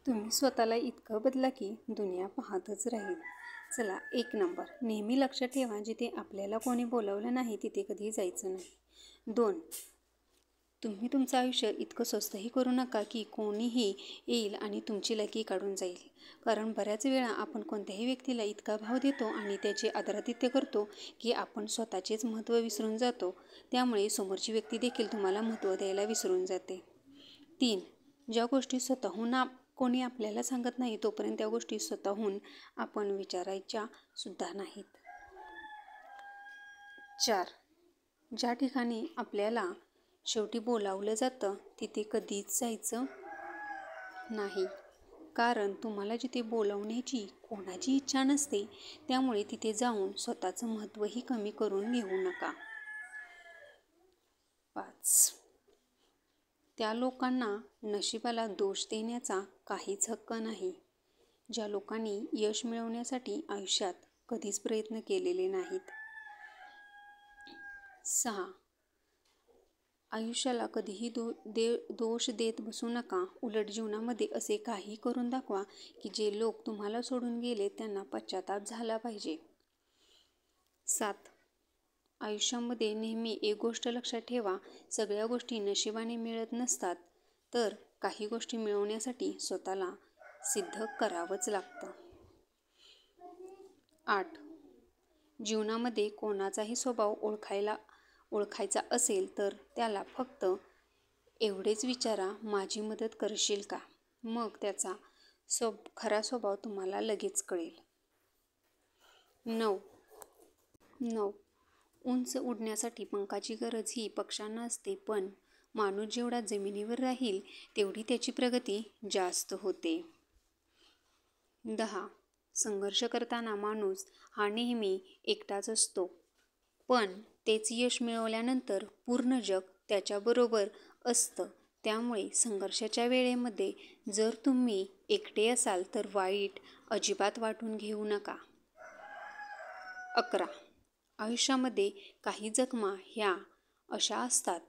तुम्ही स्वतःला इतकं बदला की दुनिया पाहतच राहील. चला 1 नंबर, नेहमी लक्षात ठेवा, जिथे आपल्याला कोणी बोलावलं नाही तिथे कधी जायचं नाही. 2, तुम्ही तुमचं आयुष्य इतकं स्वस्तही करू नका की कोणीही येईल आणि तुमची लकी काढून जाईल. कारण बऱ्याच वेळा आपण कोणत्याही व्यक्तीला इतका भाव देतो आणि त्याचे आदरातिथ्य करतो की आपण स्वतःचेच महत्त्व विसरून जातो. त्यामुळे समोरची व्यक्ती देखील तुम्हाला महत्त्व द्यायला विसरून जाते. 3, ज्या गोष्टी स्वतःहून कोणी आपल्याला सांगत नाही तोपर्यंत त्या गोष्टी स्वतःहून आपण विचारायच्या सुद्धा नाहीत. 4, ज्या ठिकाणी आपल्याला शेवटी बोलावलं जातं तिथे कधीच जायचं नाही. कारण तुम्हाला जिथे बोलावण्याची कोणाची इच्छा नसते, त्यामुळे तिथे जाऊन स्वतःचं महत्त्वही कमी करून घेऊ नका. 5, त्या लोकांना नशिबाला दोष देण्याचा काहीच हक्क नाही, ज्या लोकांनी यश मिळवण्यासाठी आयुष्यात कधीच प्रयत्न केलेले नाहीत. 6, आयुष्याला कधीही दोष देत बसू नका. उलट जीवनामध्ये असे काही करून दाखवा की जे लोक तुम्हाला सोडून गेले त्यांना पश्चाताप झाला पाहिजे. 7, आयुष्यामध्ये नेहमी एक गोष्ट लक्षात ठेवा, सगळ्या गोष्टी नशिबाने मिळत नसतात, तर काही गोष्टी मिळवण्यासाठी स्वतःला सिद्ध करावंच लागतं. 8, जीवनामध्ये कोणाचाही स्वभाव ओळखायचा असेल तर त्याला फक्त एवढेच विचारा, माझी मदत करशील का? मग त्याचा खरा स्वभाव तुम्हाला लगेच कळेल. 9, उंच उडण्यासाठी पंखाची गरज ही पक्ष्यांना असते, पण माणूस जेवढा जमिनीवर राहील तेवढी त्याची प्रगती जास्त होते. 10, संघर्ष करताना माणूस हा नेहमी एकटाच असतो, पण तेच यश मिळवल्यानंतर पूर्ण जग त्याच्याबरोबर असतं. त्यामुळे संघर्षाच्या वेळेमध्ये जर तुम्ही एकटे असाल तर वाईट अजिबात वाटून घेऊ नका. 11, आयुष्यामध्ये काही जखमा ह्या अशा असतात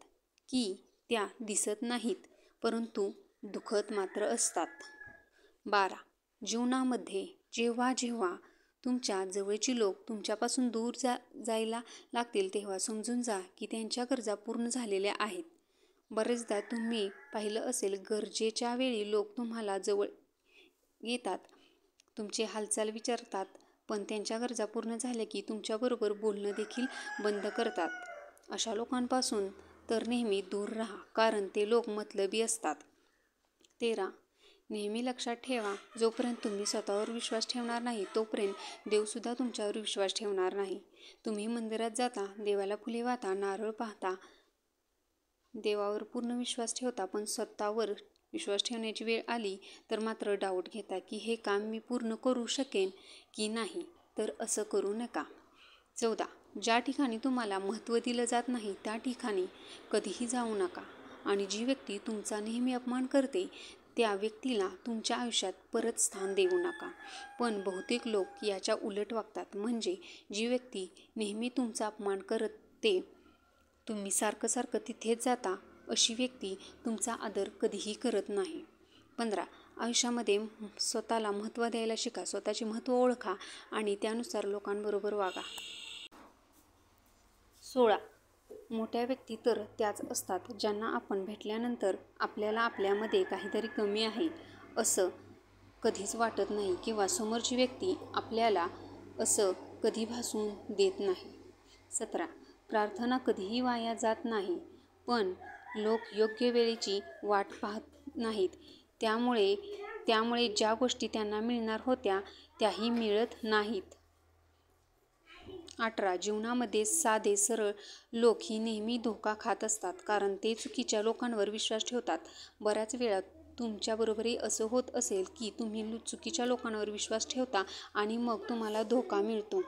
की त्या दिसत नाहीत, परंतु दुखत मात्र असतात. 12, जीवनामध्ये जेव्हा जेव्हा तुमच्या जवळची लोक तुमच्यापासून दूर जायला लागतील तेव्हा समजून जा की त्यांच्या गरजा पूर्ण झालेल्या आहेत. बरेचदा तुम्ही पाहिलं असेल, गरजेच्या वेळी लोक तुम्हाला जवळ येतात, तुमची हालचाल विचारतात, पण त्यांच्या गरजा पूर्ण झाल्या की तुमच्याबरोबर बोलणं देखील बंद करतात. अशा लोकांपासून तर नेहमी दूर राहा, कारण ते लोक मतलबी असतात. 13, नेहमी लक्षात ठेवा, जोपर्यंत तुम्ही स्वतःवर विश्वास ठेवणार नाही तोपर्यंत देवसुद्धा तुमच्यावर विश्वास ठेवणार नाही. तुम्ही मंदिरात जाता, देवाला फुले वाहता, नारळ पाहता, देवावर पूर्ण विश्वास ठेवता, पण स्वतःवर विश्वास ठेवण्याची वेळ आली तर मात्र डाऊट घेता की हे काम मी पूर्ण करू शकेन की नाही, तर असं करू नका. 14, ज्या ठिकाणी तुम्हाला महत्त्व दिलं जात नाही त्या ठिकाणी कधीही जाऊ नका, आणि जी व्यक्ती तुमचा नेहमी अपमान करते त्या व्यक्तीला तुमच्या आयुष्यात परत स्थान देऊ नका. पण बहुतेक लोक याच्या उलट वागतात, म्हणजे जी व्यक्ती नेहमी तुमचा अपमान करते, तुम्ही सारखं तिथेच जाता, अशी व्यक्ती तुमचा आदर कधीही करत नाही. 15, आयुष्यामध्ये स्वतःला महत्त्व द्यायला शिका, स्वतःचे महत्त्व ओळखा आणि त्यानुसार लोकांबरोबर वागा. 16, मोठ्या व्यक्ती तर त्याच असतात ज्यांना आपण भेटल्यानंतर आपल्याला आपल्यामध्ये काहीतरी कमी आहे असं कधीच वाटत नाही, किंवा समोरची व्यक्ती आपल्याला असं कधी भासवून देत नाही. 17, प्रार्थना कधीही वाया जात नाही, पण लोक योग्य वेळेची वाट पाहत नाहीत, त्यामुळे ज्या गोष्टी त्यांना मिळणार होत्या त्याही मिळत नाहीत. 18, जीवनामध्ये साधे सरळ लोक ही नेहमी धोका खात असतात, कारण ते चुकीच्या लोकांवर विश्वास ठेवतात. बऱ्याच वेळा तुमच्याबरोबरही असं होत असेल की तुम्ही चुकीच्या लोकांवर विश्वास ठेवता आणि मग तुम्हाला धोका मिळतो.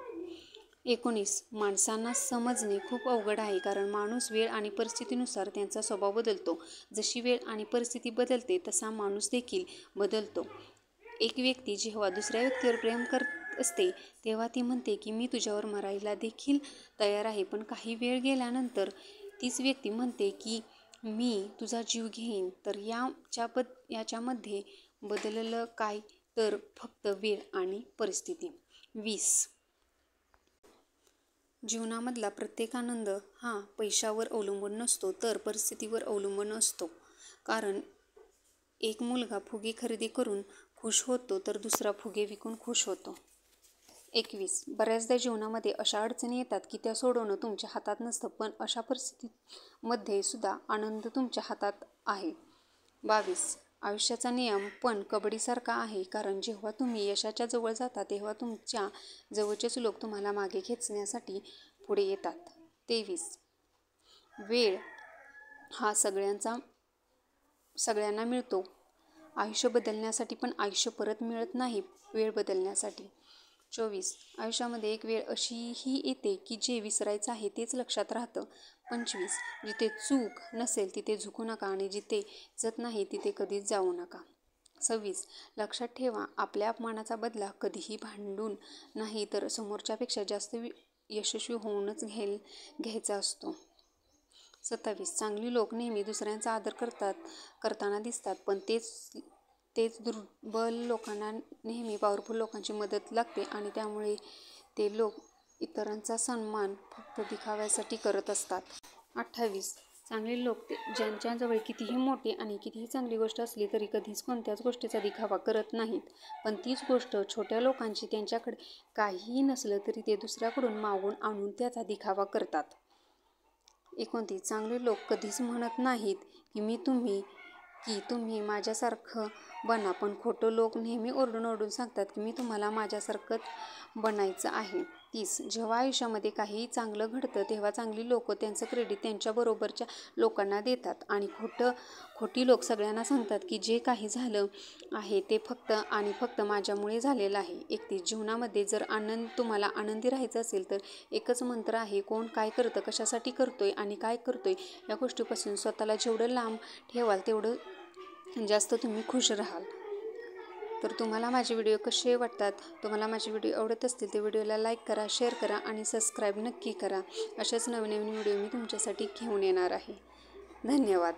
19, माणसांना समजणे खूप अवघड आहे, कारण माणूस वेळ आणि परिस्थितीनुसार त्यांचा स्वभाव बदलतो. जशी वेळ आणि परिस्थिती बदलते तसा माणूस देखील बदलतो. एक व्यक्ती जेव्हा दुसऱ्या व्यक्तीवर प्रेम करत असते तेव्हा ती म्हणते की मी तुझ्यावर मरायला देखील तयार आहे, पण काही वेळ गेल्यानंतर तीच व्यक्ती म्हणते की मी तुझा जीव घेईन. तर याच्यामध्ये बदललं काय तर फक्त वेळ आणि परिस्थिती. 20. जीवनामधला प्रत्येक आनंद हा पैशावर अवलंबून नसतो तर परिस्थितीवर अवलंबून असतो. कारण एक मुलगा फुगे खरेदी करून खुश होतो तर दुसरा फुगे विकून खुश होतो. 21. बऱ्याचदा जीवनामध्ये अशा अडचणी येतात की त्या सोडवणं तुमच्या हातात नसतं, पण अशा परिस्थितीमध्ये सुद्धा आनंद तुमच्या हातात आहे. 22. आयुष्याचा नियम पण कबड्डीसारखा आहे, कारण जेव्हा तुम्ही यशाच्या जवळ जाता तेव्हा तुमच्या जवळचेच लोक तुम्हाला मागे खेचण्यासाठी पुढे येतात. 23. वेळ हा सगळ्यांना मिळतो आयुष्य बदलण्यासाठी, पण आयुष्य परत मिळत नाही वेळ बदलण्यासाठी. 24. आयुष्यामध्ये एक वेळ अशीही येते की जे विसरायचं आहे तेच लक्षात राहतं. 25. जिथे चूक नसेल तिथे झुकू नका आणि जिथे जत नाही तिथे कधीच जाऊ नका. 26. लक्षात ठेवा, आपल्या अपमानाचा बदला कधीही भांडून नाही तर समोरच्यापेक्षा जास्त यशस्वी होऊनच घ्यायचा असतो. 27. चांगली लोक नेहमी दुसऱ्यांचा आदर करताना दिसतात, पण तेच दुर्बल लोकांना नेहमी पॉवरफुल लोकांची मदत लागते आणि त्यामुळे ते लोक इतरांचा सन्मान फक्त दिखाव्यासाठी करत असतात. 28. चांगले लोक ज्यांच्याजवळ कितीही मोठी आणि कितीही चांगली गोष्ट असली तरी कधीच कोणत्याच गोष्टीचा दिखावा करत नाहीत, पण तीच गोष्ट छोट्या लोकांची त्यांच्याकडे काहीही नसलं तरी ते दुसऱ्याकडून मागून आणून त्याचा दिखावा करतात. 29. चांगले लोक कधीच म्हणत नाहीत की तुम्ही माझ्यासारखं बना, पण खोटं लोक नेहमी ओरडून सांगतात की मी तुम्हाला माझ्यासारखंच बनायचं आहे. 30. जेव्हा आयुष्यामध्ये काही चांगलं घडतं तेव्हा चांगली लोक त्यांचं क्रेडिट त्यांच्याबरोबरच्या लोकांना देतात आणि खोटी लोक सगळ्यांना सांगतात की जे काही झालं आहे ते फक्त आणि फक्त माझ्यामुळे झालेलं आहे. 31. जीवनामध्ये जर तुम्हाला आनंदी राहायचं असेल तर एकच मंत्र आहे, कोण काय करतं, कशासाठी करतोय आणि काय करतोय या गोष्टीपासून स्वतःला जेवढं लांब ठेवाल तेवढं जास्त तुम्ही खुश राहाल. तर तुम्हाला माझे व्हिडिओ कसे वाटतात? तुम्हाला माझे व्हिडिओ आवडत असतील तर व्हिडिओला लाईक करा, शेअर करा आणि सबस्क्राईब नक्की करा. अशाच नवीन व्हिडिओ मी तुमच्यासाठी घेऊन येणार आहे. धन्यवाद.